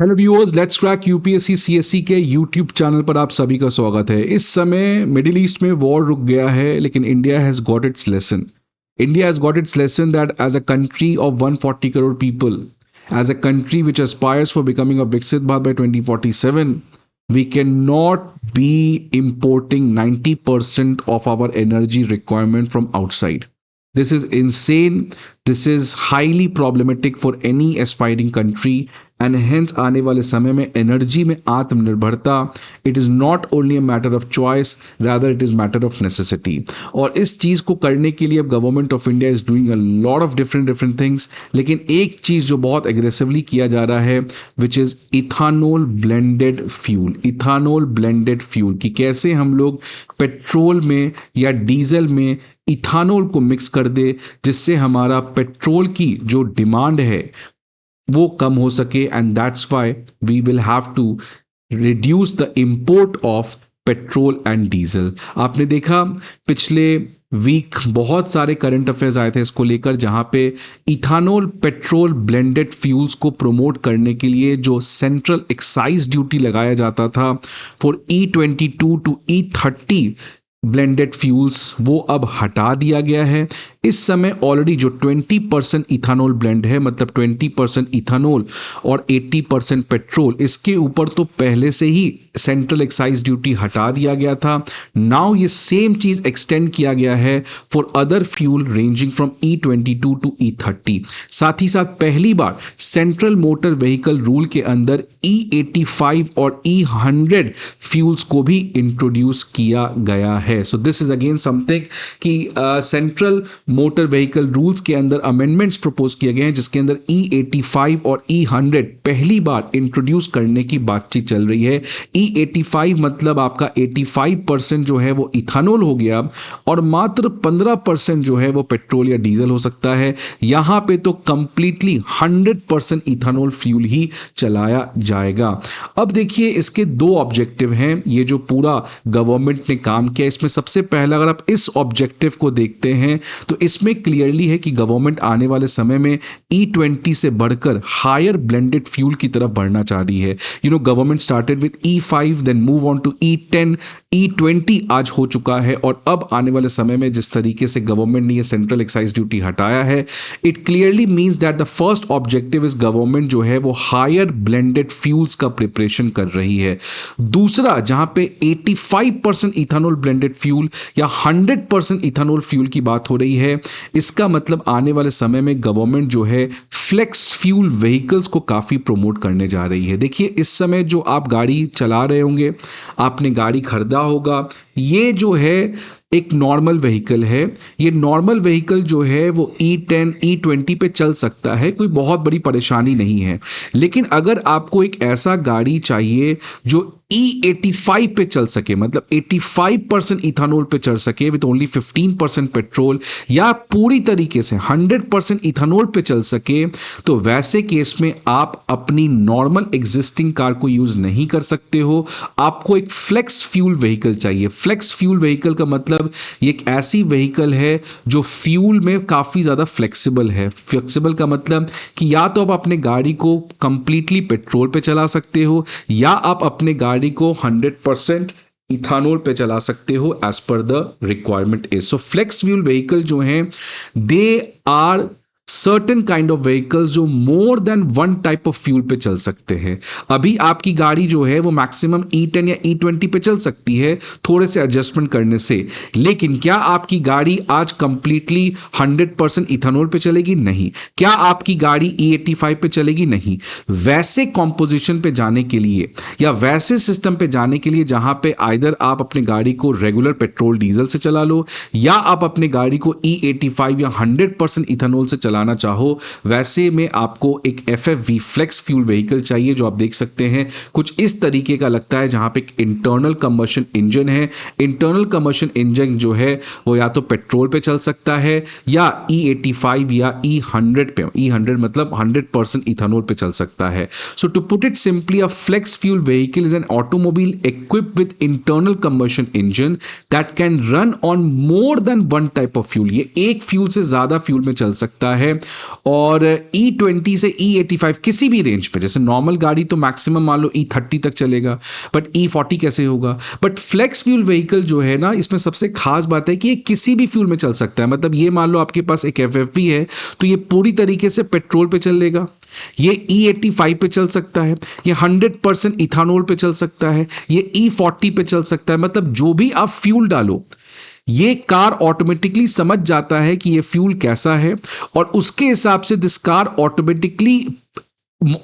Hello viewers, let's crack UPSC CSC के YouTube channel पर आप सभी का स्वागत है। इस समय मिडिल ईस्ट में वॉर रुक गया है, लेकिन India has got its lesson. India has got its lesson that as a country of 140 crore people, as a country which aspires for becoming a Viksit Bharat by 2047, we cannot be importing 90% of our energy requirement from outside. This is insane. This is highly problematic for any aspiring country. And hence आने वाले समय में energy में आत्मनिर्भरता it is not only a matter of choice, rather it is matter of necessity. और इस चीज़ को करने के लिए अब government of India is doing a lot of different things, लेकिन एक चीज़ जो बहुत एग्रेसिवली किया जा रहा है which is ethanol blended fuel. Ethanol blended fuel कि कैसे हम लोग पेट्रोल में या डीजल में इथानोल को मिक्स कर दे, जिससे हमारा पेट्रोल की जो डिमांड है वो कम हो सके। And that's why we will have to reduce the import of petrol and diesel. आपने देखा पिछले वीक बहुत सारे करंट अफेयर्स आए थे इसको लेकर, जहां पे इथानोल पेट्रोल ब्लेंडेड फ्यूल्स को प्रमोट करने के लिए जो सेंट्रल एक्साइज ड्यूटी लगाया जाता था for E22 to E30 blended fuels, वो अब हटा दिया गया है। इस समय ऑलरेडी जो 20% इथानोल ब्लेंड है, मतलब 20% इथानोल और 80% पेट्रोल, इसके ऊपर तो पहले से ही सेंट्रल एक्साइज ड्यूटी हटा दिया गया था। नाउ ये सेम चीज एक्सटेंड किया गया है for other fuel ranging from E22 to E30। साथ ही साथ पहली बार सेंट्रल मोटर व्हीकल रूल के अंदर E85 और E100 फ्यूल्स को भी इंट्रोड्यूस किया गया है। So this is again something कि सेंट्रल मोटर व्हीकल रूल्स के अंदर अमेंडमेंट्स प्रपोज किए गए हैं, जिसके अंदर E85 और E100 पहली बार इंट्रोड्यूस करने की बातचीत चल रही है। E85 मतलब आपका 85% जो है वो इथानोल हो गया और मात्र 15% जो है वो पेट्रोल या डीजल हो सकता है। यहां पे तो कंप्लीटली 100% इथानोल फ्यूल ही चलाया जाएगा। अब देखिए इसके दो ऑब्जेक्टिव हैं, ये जो पूरा गवर्नमेंट ने काम किया इसमें सबसे पहला अगर आप इस ऑब्जेक्टिव को देखते हैं तो इसमें क्लियरली है कि गवर्नमेंट आने वाले समय में E20 से बढ़कर हायर ब्लेंडेड फ्यूल की तरफ बढ़ना चाह रही है। Government started with E5 then move on to E10, E20 आज हो चुका है और अब आने वाले समय में जिस तरीके से गवर्नमेंट ने ये सेंट्रल एक्साइज ड्यूटी हटाया है, it clearly means that the first objective is government जो है वो हायर ब्लेंडेड फ्यूल्स का प्रिपरेशन कर रही है। दूसरा, जहां पे 85% इथानोल ब्लेंडेड फ्यूल या 100% इथानोल फ्यूल की बात हो रही है, इसका मतलब आने वाले समय में गवर्नमेंट जो है फ्लेक्स फ्यूल व्हीकल्स को काफी प्रमोट करने जा रही है। देखिए इस समय जो आप गाड़ी चला रहे होंगे, आपने गाड़ी खरीदा होगा, ये जो है एक नॉर्मल व्हीकल है। ये नॉर्मल व्हीकल जो है वो E10 E20 पे चल सकता है, कोई बहुत बड़ी परेशानी नहीं है। लेकिन अगर आपको एक ऐसा गाड़ी चाहिए जो E85 पे चल सके, मतलब 85% इथानोल पे चल सके विद ओनली 15% पेट्रोल, या पूरी तरीके से 100% इथानोल पे चल सके, तो वैसे केस में आप अपनी नॉर्मल एग्जिस्टिंग कार को यूज नहीं कर सकते हो। आपको एक फ्लेक्स फ्यूल व्हीकल चाहिए। फ्लेक्स फ्यूल व्हीकल का मतलब ये एक ऐसी व्हीकल है जो फ्यूल में काफी ज्यादा फ्लेक्सिबल है। फ्लेक्सिबल का मतलब कि या तो आप अपने गाड़ी को कंप्लीटली पेट्रोल पे चला सकते हो या आप अपने गाड़ी को 100% इथानोल पे चला सकते हो as per the requirement is. So flex fuel vehicle जो हैं they are certain kind of vehicles जो more than one type of fuel पे चल सकते हैं। अभी आपकी गाड़ी जो है वो मैक्सिमम E10 या E20 पे चल सकती है थोड़े से एडजस्टमेंट करने से, लेकिन क्या आपकी गाड़ी आज कंप्लीटली 100% इथानोल पे चलेगी? नहीं। क्या आपकी गाड़ी E85 पे चलेगी? नहीं। वैसे कॉम्पोजिशन पे जाने के लिए या वैसे सिस्टम पे जाने के लिए जहां पे आइदर आप अपनी गाड़ी को रेगुलर पेट्रोल डीजल से चला लो या आप अपनी गाड़ी को E85 या 100% इथानोल से चलाना चाहो, वैसे में आपको एक FFV फ्लेक्स फ्यूल व्हीकल चाहिए जो आप देख सकते हैं कुछ इस तरीके का लगता है, जहां पे एक इंटरनल कंबशन इंजन है। इंटरनल कंबशन इंजन जो है वो या तो पेट्रोल पे चल सकता है या E85 या E100 पे, E100 मतलब 100% इथानोल पे चल सकता है। So to put it simply, a flex fuel vehicle is an automobile equipped with internal combustion engine that can run on more than one type of fuel। ये एक fuel से ज्यादा फ्यूल में चल सकता है है। और E20 से E85 किसी भी रेंज पे, जैसे नॉर्मल गाड़ी तो मैक्सिमम मान लो E30 तक चलेगा, बट E40 कैसे होगा? बट फ्लेक्स फ्यूल व्हीकल जो है ना, इसमें सबसे खास बात है कि ये किसी भी फ्यूल में चल सकता है। मतलब ये मान लो आपके पास एक FFV है तो ये पूरी तरीके से पेट्रोल पे चलेगा, ये E85 पे चल सकता है, ये 100% इथानॉल पे चल सकता है, ये E40 पे चल सकता है। मतलब जो भी आप फ्यूल डालो, ये कार ऑटोमेटिकली समझ जाता है कि ये फ्यूल कैसा है, और उसके हिसाब से this car automatically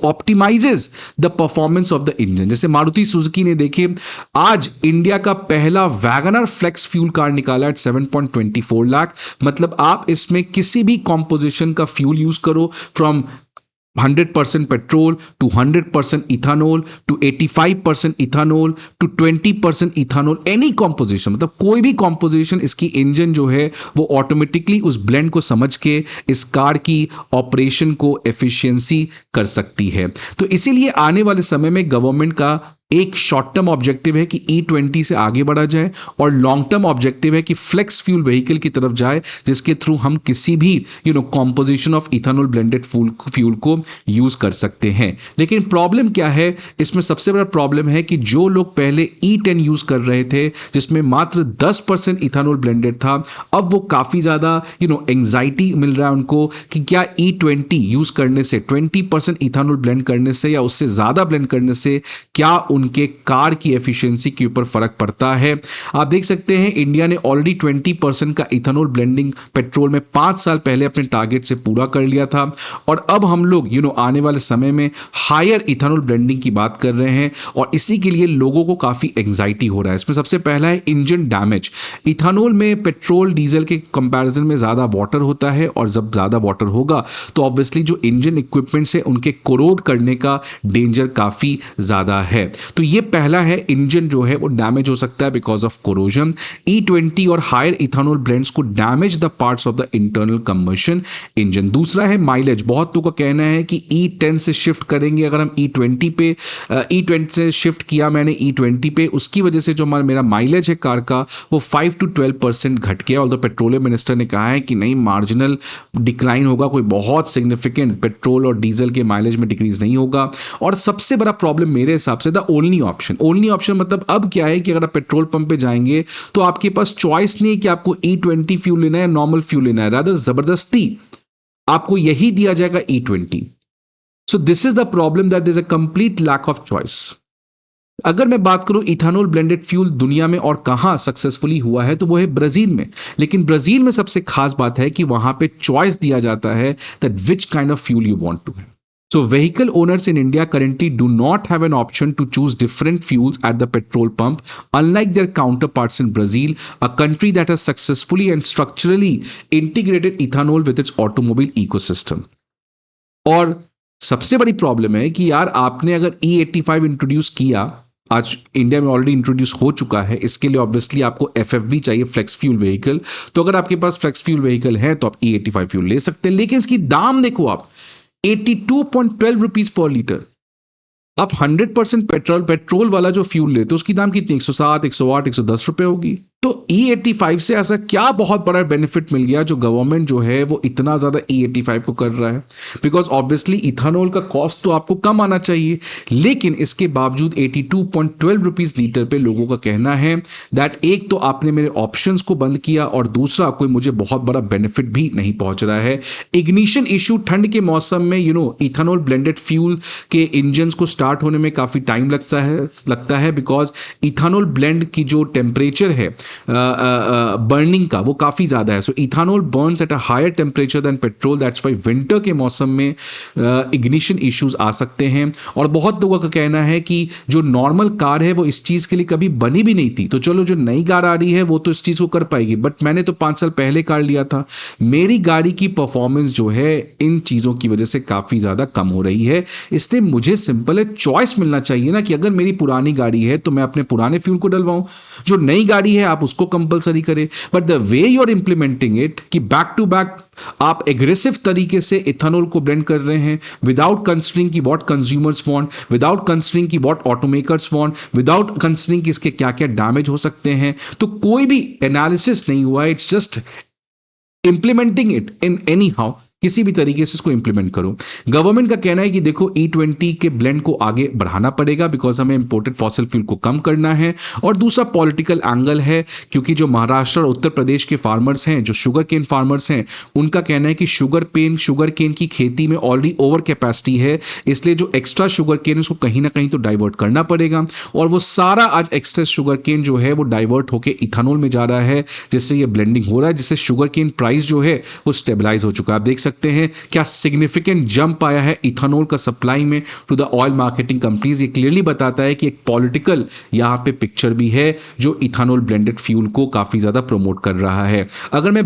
optimizes the performance of the engine. जैसे मारुति सुजुकी ने देखिए आज इंडिया का पहला वैगनर फ्लेक्स फ्यूल कार निकाला एट 7.24 लाख। मतलब आप इसमें किसी भी कॉम्पोजिशन का फ्यूल यूज करो, from 100% petrol to 100% ethanol to 85% ethanol to 20% ethanol, any composition, मतलब कोई भी कॉम्पोजिशन, इसकी इंजन जो है वो ऑटोमेटिकली उस ब्लेंड को समझ के इस कार की ऑपरेशन को एफिशिएंसी कर सकती है। तो इसीलिए आने वाले समय में गवर्नमेंट का एक शॉर्ट टर्म ऑब्जेक्टिव है कि E20 से आगे बढ़ा जाए, और लॉन्ग टर्म ऑब्जेक्टिव है कि फ्लेक्स फ्यूल व्हीकल की तरफ जाए, जिसके थ्रू हम किसी भी composition of ethanol blended fuel को यूज कर सकते हैं। लेकिन प्रॉब्लम क्या है इसमें? सबसे बड़ा प्रॉब्लम है कि जो लोग पहले E10 यूज कर रहे थे, जिसमें मात्र 10% इथेनॉल ब्लेंडेड था, अब वो काफी ज्यादा एंजाइटी मिल रहा है उनको कि क्या E20 यूज करने से, 20% इथेनॉल ब्लेंड करने से या उससे ज्यादा ब्लेंड करने से क्या उनके कार की एफिशिएंसी के ऊपर फर्क पड़ता है। आप देख सकते हैं इंडिया ने ऑलरेडी 20% का इथेनॉल ब्लेंडिंग पेट्रोल में 5 साल पहले अपने टारगेट से पूरा कर लिया था, और अब हम लोग आने वाले समय में हायर इथेनॉल ब्लेंडिंग की बात कर रहे हैं, और इसी के लिए लोगों को काफी एंजाइटी हो रहा है। इसमें सबसे पहला है इंजन डैमेज। इथेनॉल में पेट्रोल डीजल के कंपैरिजन में ज्यादा वाटर होता है, और जब ज्यादा वाटर होगा तो ऑब्वियसली जो इंजन इक्विपमेंट्स है उनके कोरोड करने का डेंजर काफी ज्यादा है। तो ये पहला है, इंजन जो है वो डैमेज हो सकता है बिकॉज ऑफ कोरोजन। E20 और हायर इथेनॉल ब्लेंड्स को damage the parts of the internal combustion engine. दूसरा है माइलेज। बहुत लोगों का कहना है कि E10 से शिफ्ट करेंगे, अगर हम E20 पे E20 से शिफ्ट किया मैंने E20 पे, उसकी वजह से जो मेरा माइलेज है कार का वो 5 to 12% घट गया। और पेट्रोलियम मिनिस्टर ने कहा है कि नहीं, मार्जिनल डिक्लाइन होगा, कोई बहुत सिग्निफिकेंट पेट्रोल और डीजल के माइलेज में डिक्रीज नहीं होगा। और सबसे बड़ा प्रॉब्लम मेरे हिसाब से ओनली ऑप्शन मतलब अब क्या है कि अगर आप पेट्रोल पंप पे जाएंगे तो आपके पास चॉइस नहीं है कि आपको E20 फ्यूल लेना है या नॉर्मल फ्यूल लेना है, रादर जबरदस्ती आपको यही दिया जाएगा E20। So this is the problem, that there is a complete lack of choice. अगर मैं बात करूं इथेनॉल ब्लेंडेड फ्यूल दुनिया में और कहां सक्सेसफुली हुआ है, तो वो है ब्राजील में। लेकिन ब्राजील में सबसे खास बात है कि वहां पे चॉइस दिया जाता है that which kind of fuel you want to have. So vehicle owners in India currently do not have an option to choose different fuels at the petrol pump, unlike their counterparts in Brazil, a country that has successfully and structurally integrated ethanol with its automobile ecosystem. और सबसे बड़ी problem है कि यार आपने अगर E85 introduce किया, आज इंडिया में ऑलरेडी इंट्रोड्यूस हो चुका है, इसके लिए ऑब्वियसली आपको FFV चाहिए, फ्लेक्स फ्यूल व्हीकल। तो अगर आपके पास फ्लेक्स फ्यूल व्हीकल है तो आप E85 फ्यूल ले सकते हैं, लेकिन इसकी दाम देखो आप 82.12 रुपीज पर लीटर। आप 100% पेट्रोल वाला जो फ्यूल लेते हो उसकी दाम कितनी, 107, 108, 110 रुपए होगी। तो E85 से ऐसा क्या बहुत बड़ा बेनिफिट मिल गया जो गवर्नमेंट जो है वो इतना ज्यादा E85 को कर रहा है? बिकॉज ऑब्वियसली इथेनॉल का कॉस्ट तो आपको कम आना चाहिए, लेकिन इसके बावजूद 82.12 रुपीज लीटर पे लोगों का कहना है दैट एक तो आपने मेरे ऑप्शंस को बंद किया, और दूसरा कोई मुझे बहुत बड़ा बेनिफिट भी नहीं पहुंच रहा है। इग्निशन इशू, ठंड के मौसम में इथेनॉल ब्लेंडेड फ्यूल के इंजन को स्टार्ट होने में काफी टाइम लगता है बिकॉज इथेनॉल ब्लेंड की जो टेम्परेचर है बर्निंग का वो काफी ज्यादा है। So ethanol burns at a higher temperature than petrol, that's why winter के मौसम में इग्निशन इश्यूज आ सकते हैं। और बहुत लोगों का कहना है कि जो नॉर्मल कार है वो इस चीज के लिए कभी बनी भी नहीं थी, तो चलो जो नई कार आ रही है वो तो इस चीज को कर पाएगी, बट मैंने तो 5 साल पहले कार लिया था, मेरी गाड़ी की परफॉर्मेंस जो है इन चीजों की वजह से काफी ज्यादा कम हो रही है। इसलिए मुझे सिंपल है, चॉइस मिलना चाहिए ना कि अगर मेरी पुरानी गाड़ी है तो मैं अपने पुराने फ्यूल को डलवाऊं, जो नई गाड़ी है आप उसको कंपलसरी करें। But the way you are implementing it कि बैक टू बैक आप एग्रेसिव तरीके से इथेनॉल को ब्लेंड कर रहे हैं विदाउट कंसिडरिंग की what consumers want, without considering की what automakers want, without considering कि इसके क्या क्या डैमेज हो सकते हैं, तो कोई भी एनालिसिस नहीं हुआ। It's just implementing it in any how किसी भी तरीके से इसको इंप्लीमेंट करो। गवर्नमेंट का कहना है कि देखो E20 के ब्लेंड को आगे बढ़ाना पड़ेगा बिकॉज हमें इंपोर्टेड फॉसिल फ्यूल को कम करना है। और दूसरा पॉलिटिकल एंगल है, क्योंकि जो महाराष्ट्र और उत्तर प्रदेश के फार्मर्स हैं, जो शुगर केन फार्मर्स हैं, उनका कहना है कि शुगर केन की खेती में ऑलरेडी ओवर कैपेसिटी है, इसलिए जो एक्स्ट्रा शुगर केन उसको कहीं ना कहीं तो डाइवर्ट करना पड़ेगा। और वो सारा आज एक्स्ट्रा शुगर केन जो है वो डाइवर्ट होकर इथेनॉल में जा रहा है, जिससे ये ब्लेंडिंग हो रहा है, जिससे शुगर केन प्राइस जो है वो स्टेबलाइज हो चुका है। आप देख सकते हैं क्या सिग्निफिकेंट जंप आया है इथेनॉल का सप्लाई में to the oil marketing companies. ये क्लियरली बताता है कि एक पॉलिटिकल यहां पे पिक्चर भी है जो इथेनॉल ब्लेंडेड फ्यूल को काफी ज्यादा प्रमोट कर रहा है। अगर मैं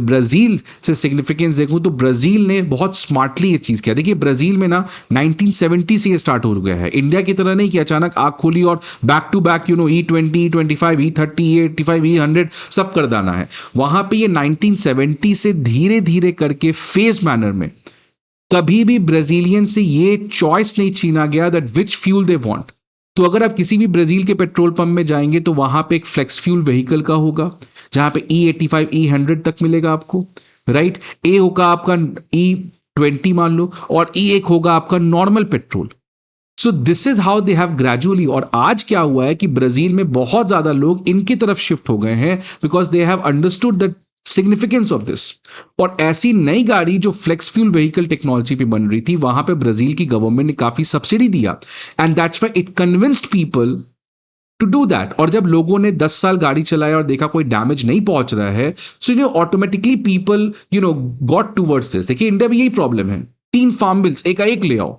ब्राजील से सिग्निफिकेंस देखूं तो ब्राजील ने बहुत स्मार्टली ये चीज किया। देखिए ब्राजील में ना 1970 से ये स्टार्ट हो गया है, इंडिया की तरह नहीं कि अचानक आंख खोली और back to back E20, E25, E30, E85, E100 सब कर देना है। वहां पे ये 1970 से धीरे धीरे करके फेज मैनर में कभी भी ब्राजीलियन से ये चॉइस नहीं छीना गया that which fuel they want. तो अगर आप किसी भी ब्राजील के पेट्रोल पंप में जाएंगे तो वहां पे एक फ्लेक्स फ्यूल व्हीकल का होगा जहां पे E85, E100 तक मिलेगा आपको, राइट। ए होगा आपका E20 मान लो, और E1 होगा आपका normal petrol. So this is how they have gradually. और आज क्या हुआ है कि ब्राजील में बहुत ज्यादा लोग इनकी तरफ शिफ्ट हो गए हैं because they have understood the significance of this. और ऐसी नई गाड़ी जो फ्लेक्स फ्यूल व्हीकल टेक्नोलॉजी पे बन रही थी, वहां पे ब्राजील की गवर्नमेंट ने काफी सब्सिडी दिया and that's why it convinced people to do that. और जब लोगों ने 10 साल गाड़ी चलाया और देखा कोई डैमेज नहीं पहुंच रहा है, so automatically people got towards this. देखिए इंडिया में यही प्रॉब्लम है, 3 फार्म बिल्स एक ले आओ,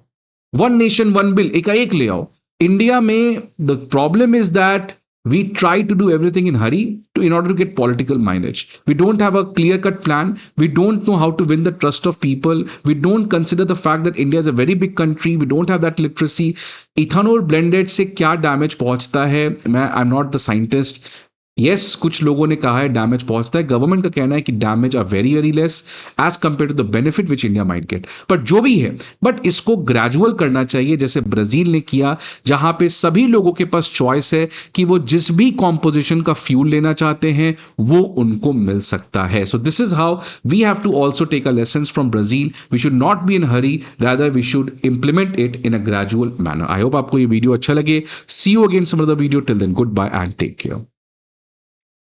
1 नेशन 1 बिल एक ले आओ। इंडिया में the problem is that we try to do everything in hurry in order to get political mileage. We don't have a clear cut plan. We don't know how to win the trust of people. We don't consider the fact that India is a very big country. We don't have that literacy. Ethanol blended से क्या damage पहुंचता है, मैं I am not the scientist. Yes कुछ लोगों ने कहा है डैमेज पहुंचता है, गवर्नमेंट का कहना है कि damage are very very less as compare to the benefit which India might get. But जो भी है, बट इसको ग्रेजुअल करना चाहिए जैसे ब्राजील ने किया, जहां पे सभी लोगों के पास चॉइस है कि वो जिस भी कॉम्पोजिशन का फ्यूल लेना चाहते हैं वो उनको मिल सकता है। So this is how we have to also take a lessons from Brazil. We should not be in hurry, rather we should implement it in a gradual manner. I hope आपको ये वीडियो अच्छा लगे। See you again some other video, till then good bye and take care.